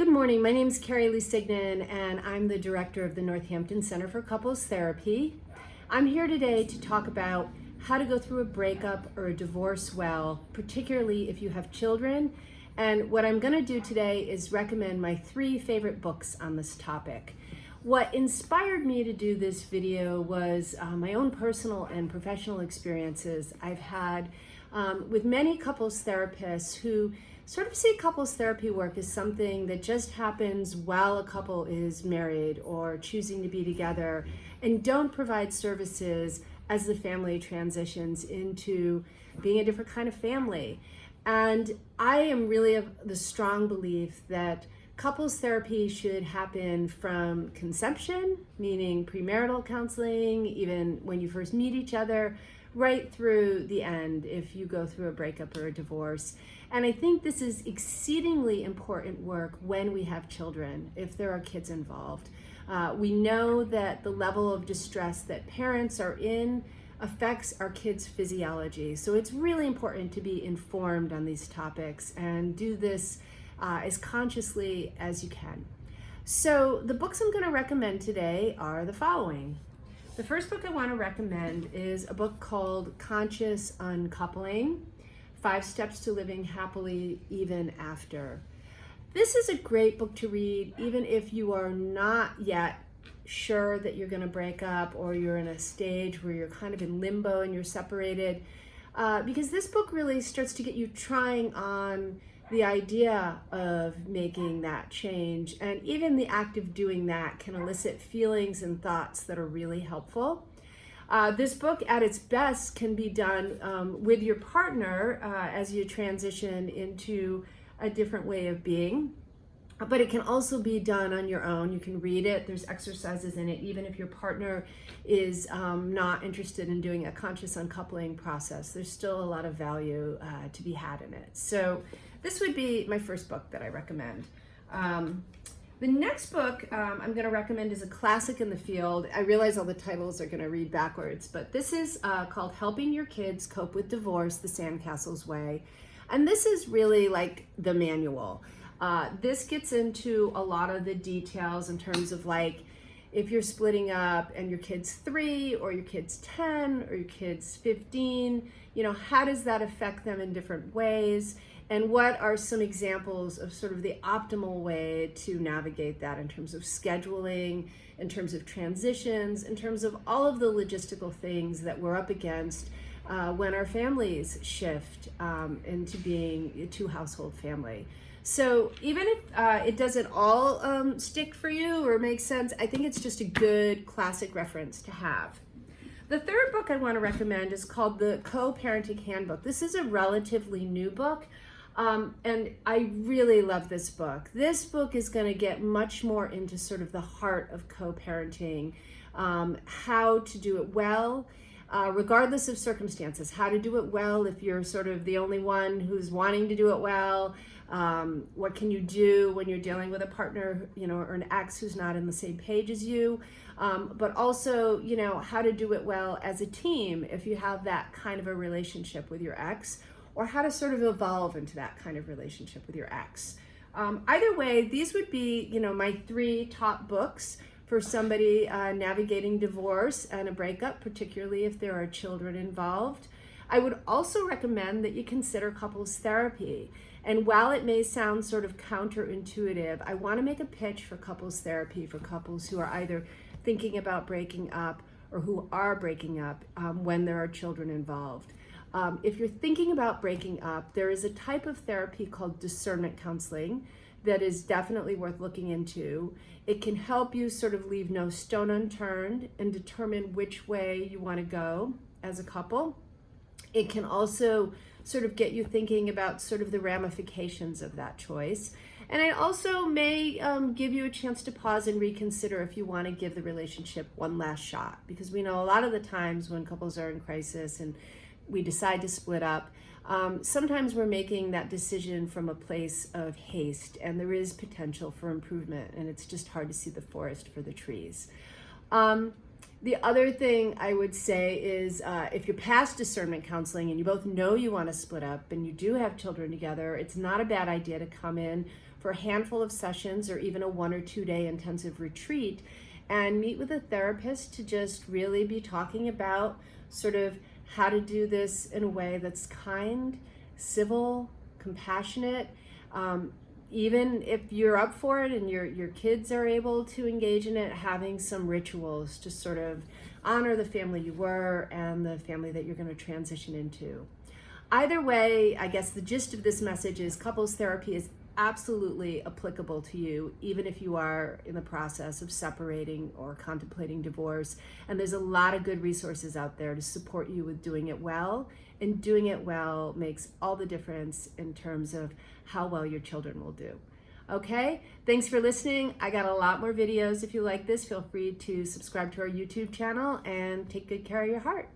Good morning. My name is Kerry Lusignan, and I'm the director of the Northampton Center for Couples Therapy. I'm here today to talk about how to go through a breakup or a divorce well, particularly if you have children. And what I'm going to do today is recommend my 3 favorite books on this topic. What inspired me to do this video was my own personal and professional experiences I've had with many couples therapists who sort of see couples therapy work as something that just happens while a couple is married or choosing to be together, and don't provide services as the family transitions into being a different kind of family. And I am really of the strong belief that couples therapy should happen from conception, meaning premarital counseling, even when you first meet each other, right through the end if you go through a breakup or a divorce. And I think this is exceedingly important work when we have children, if there are kids involved. We know that the level of distress that parents are in affects our kids' physiology. So it's really important to be informed on these topics and do this as consciously as you can. So the books I'm going to recommend today are the following. The first book I want to recommend is a book called Conscious Uncoupling: 5 Steps to Living Happily Even After. This is a great book to read even if you are not yet sure that you're going to break up, or you're in a stage where you're kind of in limbo and you're separated, because this book really starts to get you trying on the idea of making that change, and even the act of doing that can elicit feelings and thoughts that are really helpful. This book at its best can be done with your partner as you transition into a different way of being, but it can also be done on your own. You can read it, there's exercises in it, even if your partner is not interested in doing a conscious uncoupling process. There's still a lot of value to be had in it. So this would be my first book that I recommend. The next book I'm going to recommend is a classic in the field. I realize all the titles are going to read backwards, but this is called Helping Your Kids Cope with Divorce, the Sandcastles Way. And this is really like the manual. This gets into a lot of the details in terms of, like, if you're splitting up and your kid's 3 or your kid's 10 or your kid's 15, how does that affect them in different ways? And what are some examples of sort of the optimal way to navigate that in terms of scheduling, in terms of transitions, in terms of all of the logistical things that we're up against when our families shift into being a 2-household family. So even if it doesn't all stick for you or make sense, I think it's just a good classic reference to have. The third book I want to recommend is called the Coparenting Handbook. This is a relatively new book. And I really love this book. This book is going to get much more into sort of the heart of co-parenting, how to do it well, regardless of circumstances, how to do it well if you're sort of the only one who's wanting to do it well. What can you do when you're dealing with a partner, or an ex who's not on the same page as you, but also, how to do it well as a team if you have that kind of a relationship with your ex, or how to sort of evolve into that kind of relationship with your ex. Either way, these would be, my 3 top books for somebody navigating divorce and a breakup, particularly if there are children involved. I would also recommend that you consider couples therapy. And while it may sound sort of counterintuitive, I want to make a pitch for couples therapy for couples who are either thinking about breaking up or who are breaking up when there are children involved. If you're thinking about breaking up, there is a type of therapy called discernment counseling that is definitely worth looking into. It can help you sort of leave no stone unturned and determine which way you want to go as a couple. It can also sort of get you thinking about sort of the ramifications of that choice. And it also may give you a chance to pause and reconsider if you want to give the relationship one last shot, because we know a lot of the times when couples are in crisis and we decide to split up, sometimes we're making that decision from a place of haste, and there is potential for improvement, and it's just hard to see the forest for the trees. The other thing I would say is if you're past discernment counseling and you both know you want to split up and you do have children together, it's not a bad idea to come in for a handful of sessions or even a 1 or 2 day intensive retreat and meet with a therapist to just really be talking about sort of how to do this in a way that's kind, civil, compassionate. Even if you're up for it and your kids are able to engage in it, having some rituals to sort of honor the family you were and the family that you're going to transition into. Either way, I guess the gist of this message is couples therapy is absolutely applicable to you, even if you are in the process of separating or contemplating divorce. And there's a lot of good resources out there to support you with doing it well. And doing it well makes all the difference in terms of how well your children will do. Okay, thanks for listening. I got a lot more videos. If you like this, feel free to subscribe to our YouTube channel and take good care of your heart.